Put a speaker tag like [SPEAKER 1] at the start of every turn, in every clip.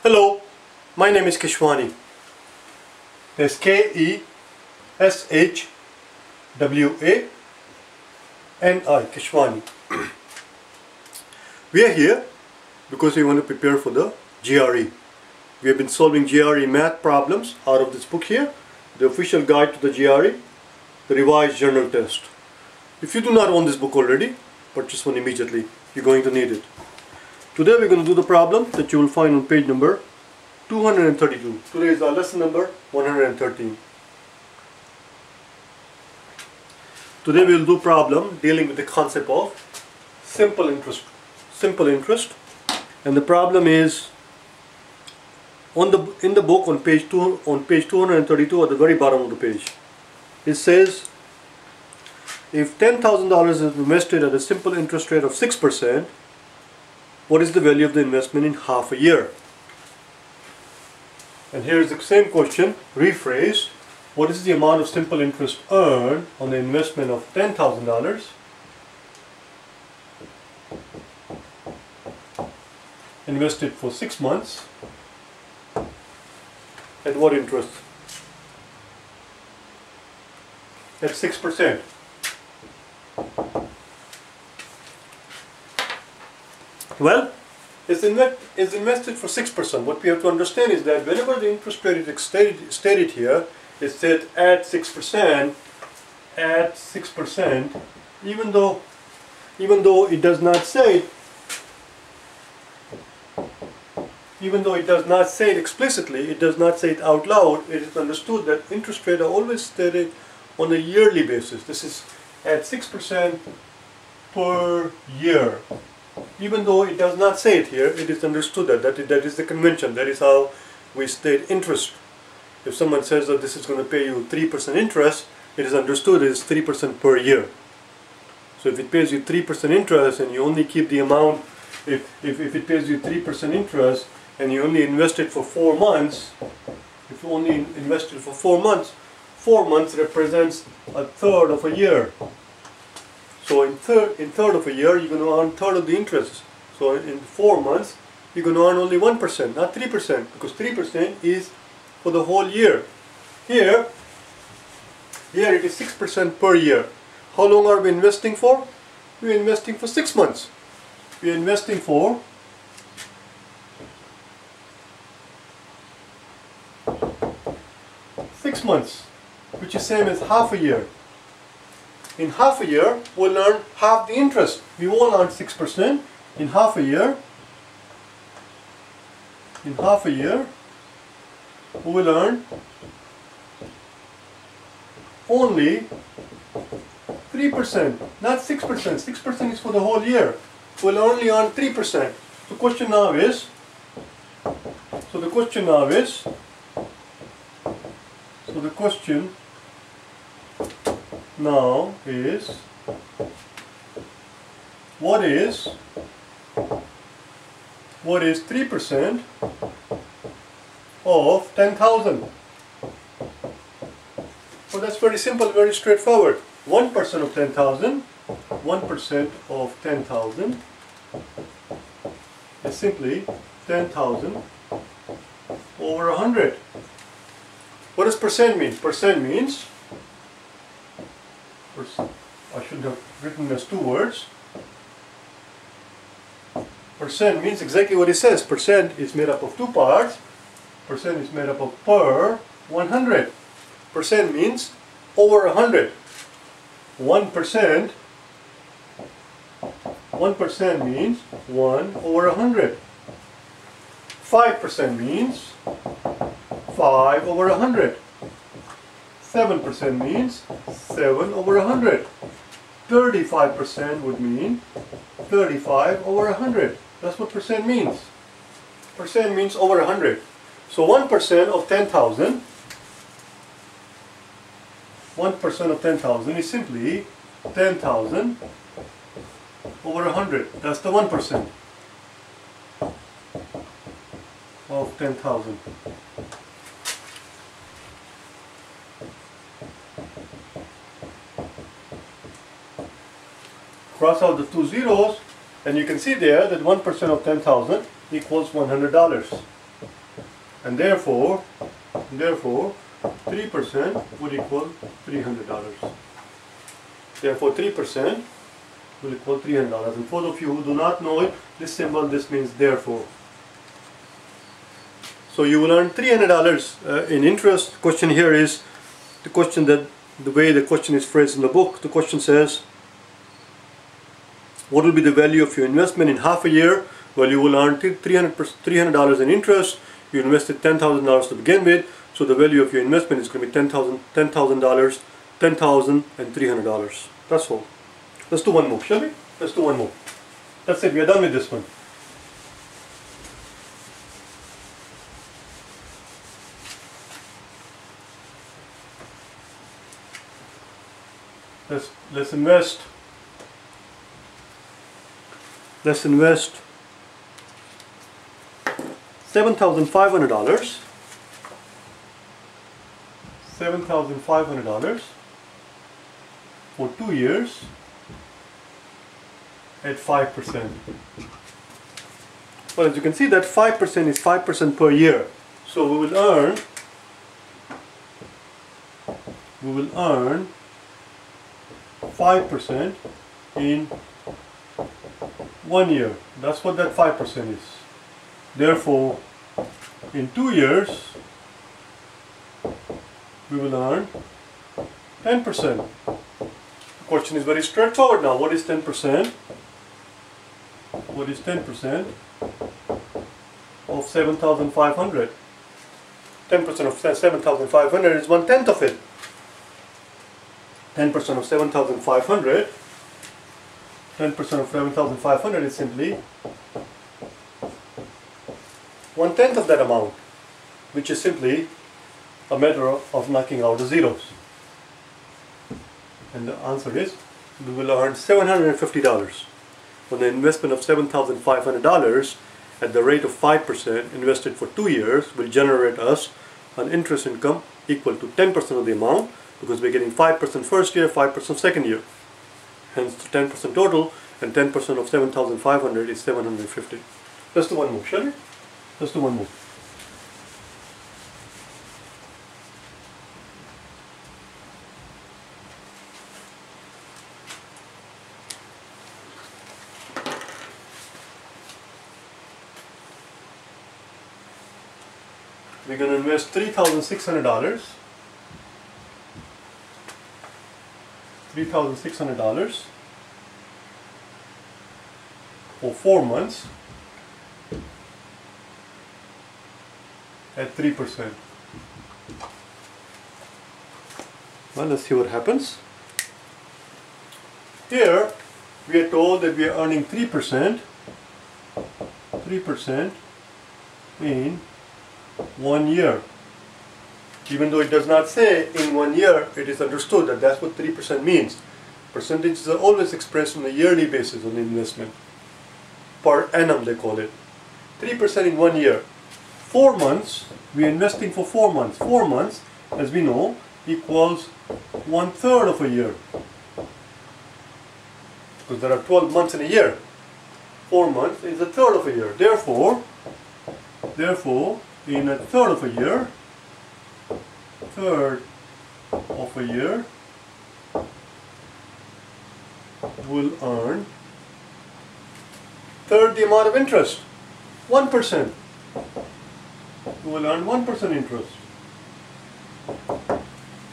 [SPEAKER 1] Hello, my name is Keshwani. That's K-E-S-H-W-A-N-I, Keshwani. We are here because we want to prepare for the GRE. We have been solving GRE math problems out of this book here, the official guide to the GRE, the revised journal test. If you do not own this book already, purchase one immediately. You're going to need it. Today we're going to do the problem that you will find on page number 232. Today is our lesson number 113. Today we will do problem dealing with the concept of simple interest. Simple interest, and the problem is in the book on page 232 at the very bottom of the page. It says, if $10,000 is invested at a simple interest rate of 6%, what is the value of the investment in half a year? And here is the same question rephrased. What is the amount of simple interest earned on the investment of $10,000 invested for 6 months? At what interest? At 6%. Well, it's invested for 6%. What we have to understand is that whenever the interest rate is stated here, it said at 6%, even though it does not say it, explicitly, it does not say it out loud, it is understood that interest rates are always stated on a yearly basis. This is at 6% per year. Even though it does not say it here, it is understood that is the convention. That is how we state interest. If someone says that this is going to pay you 3% interest, it is understood it is 3% per year. So if it pays you 3% interest and you only keep the amount, if it pays you 3% interest and you only invest it for 4 months, if you only invest it for 4 months, 4 months represents a third of a year. So in third of a year, you're going to earn third of the interest. So in 4 months, you're going to earn only 1%, not 3%, because 3% is for the whole year. Here it is 6% per year. How long are we investing for? We're investing for 6 months. We're investing for 6 months, which is same as half a year. In half a year, we'll earn half the interest. We won't earn 6%. In half a year, we will earn only 3%, not 6%. 6% is for the whole year. We'll only earn 3%. The question now is, what is 3% of 10,000? Well, that's very simple, very straightforward. 1% of 10,000, 1% of 10,000 is simply 10,000 over 100. What does percent mean? Percent means, I should have written as 2 words. Percent means exactly what it says. Percent is made up of 2 parts. Percent is made up of per 100. Percent means over 100. 1% means 1 over 100. 5% means 5 over 100. 7% means 7 over 100. 35% would mean 35 over 100. That's what percent means. Percent means over 100. So 1% of 10,000, 1% of 10,000 is simply 10,000 over 100. That's the 1% of 10,000. cross out the two zeros, and you can see there that 1% of 10,000 equals $100. And therefore 3% would equal $300. Therefore 3% will equal $300. And for those of you who do not know it, this symbol, this means therefore. So you will earn $300 in interest. Question here is the question that the way the question is phrased in the book. The question says, what will be the value of your investment in half a year? Well, you will earn $300 in interest. You invested $10,000 to begin with, so the value of your investment is going to be $10,300. That's all. Let's do one more, shall we? Let's do one more. That's it. We are done with this one. Let's invest. Let's invest $7,500. $7,500 for 2 years at 5%. Well, as you can see, that 5% is 5% per year. So we will earn 5% in 1 year. That's what that 5% is. Therefore, in 2 years, we will earn 10%. The question is very straightforward now. What is 10%? What is 10% of 7,500? 10% of 7,500 is 1/10 of it. 10% of 7,500. 10% of 7,500 is simply 1/10 of that amount, which is simply a matter of knocking out the zeros. And the answer is, we will earn $750. For the investment of $7,500 at the rate of 5% invested for 2 years will generate us an interest income equal to 10% of the amount, because we're getting 5% first year, 5% second year. Hence 10% total, and 10% of 7,500 is 750. Let's do one more, shall we? Let's do one more. We're going to invest $3,600. $3,600 for 4 months at 3%. Well, let's see what happens. Here we are told that we are earning 3% in 1 year. Even though it does not say in 1 year, it is understood that that's what 3% means. Percentages are always expressed on a yearly basis on the investment. Per annum they call it. 3% in 1 year. 4 months, we are investing for 4 months. 4 months, as we know, equals 1/3 of a year. Because there are 12 months in a year. 4 months is 1/3 of a year. Therefore, in 1/3 of a year, will earn third the amount of interest, 1%. We will earn 1% interest.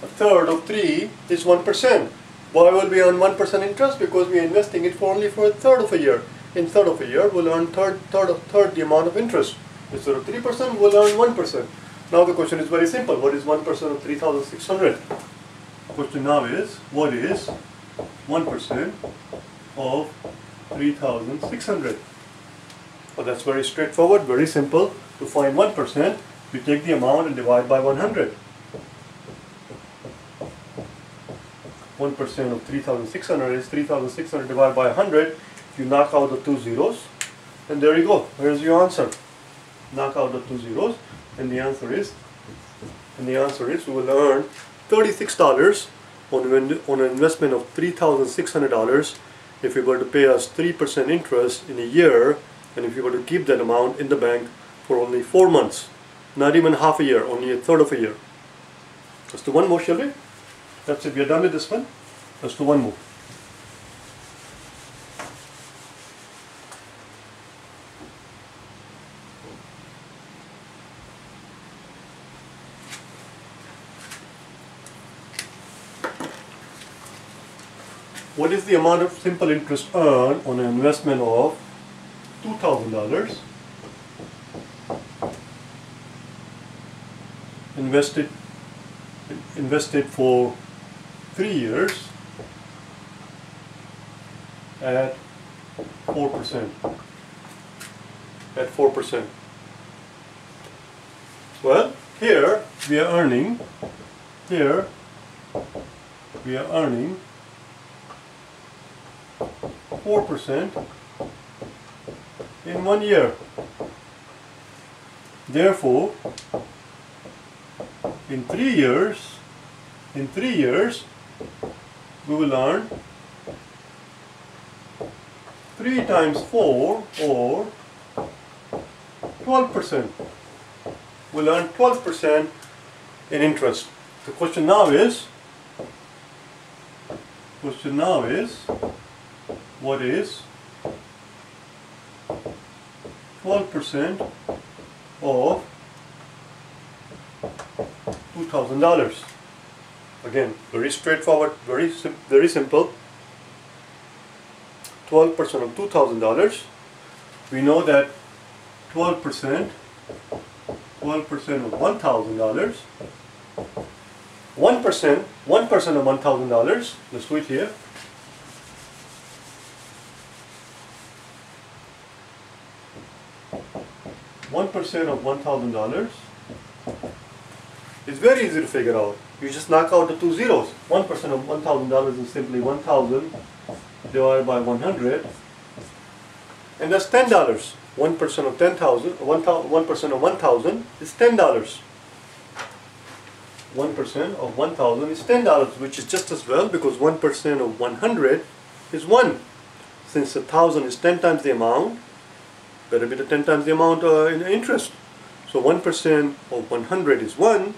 [SPEAKER 1] 1/3 of 3 is 1%. Why will we earn 1% interest? Because we are investing it for only for 1/3 of a year. In 1/3 of a year, we'll earn third the amount of interest. Instead of 3%, we'll earn 1%. Now the question is very simple. What is 1% of 3,600? The question now is, what is 1% of 3,600? Well, that's very straightforward, very simple. To find 1%, we take the amount and divide by 100. 1% of 3,600 is 3,600 divided by 100. If you knock out the two zeros, and there you go. Here's your answer. Knock out the two zeros, and the answer is we will earn $36 on an investment of $3,600 if you were to pay us 3% interest in a year, and if you were to keep that amount in the bank for only 4 months, not even half a year, only a third of a year. Let's do one more, shall we? That's it, we are done with this one. Let's do one more. What is the amount of simple interest earned on an investment of $2,000 invested for 3 years at 4%? At 4%. Well, here we are earning 4% in 1 year. Therefore, in 3 years, we will earn 3 times 4, or 12%. We'll earn 12% in interest. The question now is, what is 12% of $2,000? Again, very straightforward, very simple. 12% of $2,000. We know that 12% of $1,000. 1% of $1,000. Let's do it here. 1% of $1,000 is very easy to figure out. You just knock out the 2 zeros. 1% of $1,000 is simply 1,000 divided by 100, and that's $10. 1% of 10,000, 1% of 1,000 is $10. 1% of 1,000 is $10, which is just as well, because 1% of 100 is 1. Since 1,000 is 10 times the amount, better be the 10 times the amount in interest. So 1% of 100 is 1,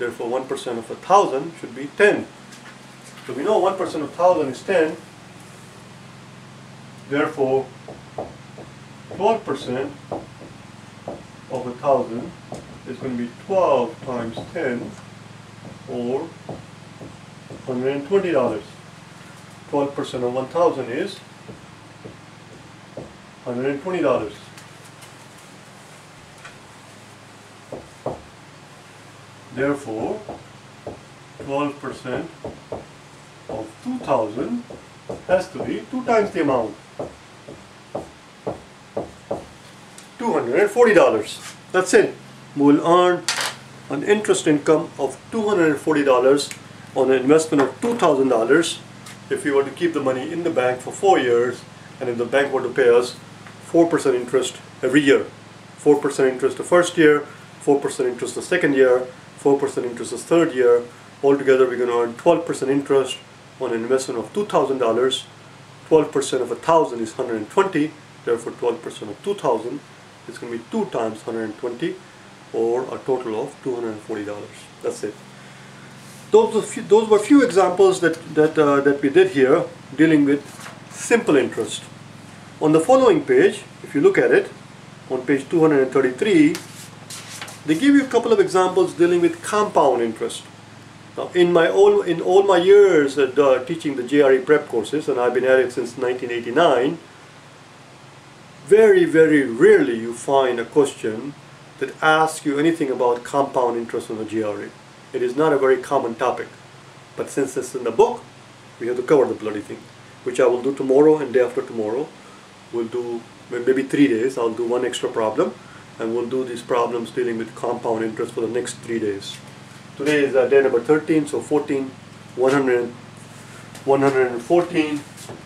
[SPEAKER 1] therefore 1% of 1,000 should be 10. So we know 1% of 1,000 is 10, therefore 12% of 1,000 is going to be 12 times 10, or $120. 12% of 1,000 is $120. Therefore, 12% of 2,000 has to be 2 times the amount, $240. That's it. We'll earn an interest income of $240 on an investment of $2,000 if we were to keep the money in the bank for 4 years, and if the bank were to pay us 4% interest every year. 4% interest the first year, 4% interest the second year, 4% interest the third year. Altogether we're going to earn 12% interest on an investment of $2,000. 12% of 1,000 is 120, therefore 12% of 2,000 is going to be 2 times 120, or a total of $240. That's it. Those were few examples that we did here dealing with simple interest. On the following page, if you look at it, on page 233, they give you a couple of examples dealing with compound interest. Now, in all my years teaching the GRE prep courses, and I've been at it since 1989, very, very rarely you find a question that asks you anything about compound interest on the GRE. It is not a very common topic. But since it's in the book, we have to cover the bloody thing, which I will do tomorrow and day after tomorrow. We'll do maybe 3 days. I'll do one extra problem, and we'll do these problems dealing with compound interest for the next 3 days. Today is day number 13, so 14, 100, 114,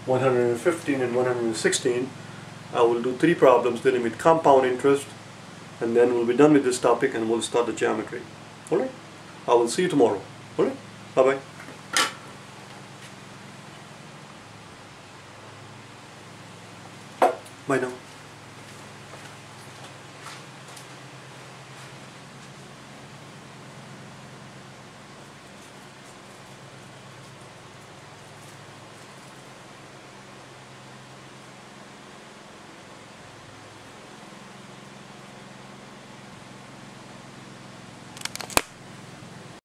[SPEAKER 1] 115, and 116. I will do 3 problems dealing with compound interest, and then we'll be done with this topic and we'll start the geometry. Alright? I will see you tomorrow. Alright? Bye-bye. Bye now.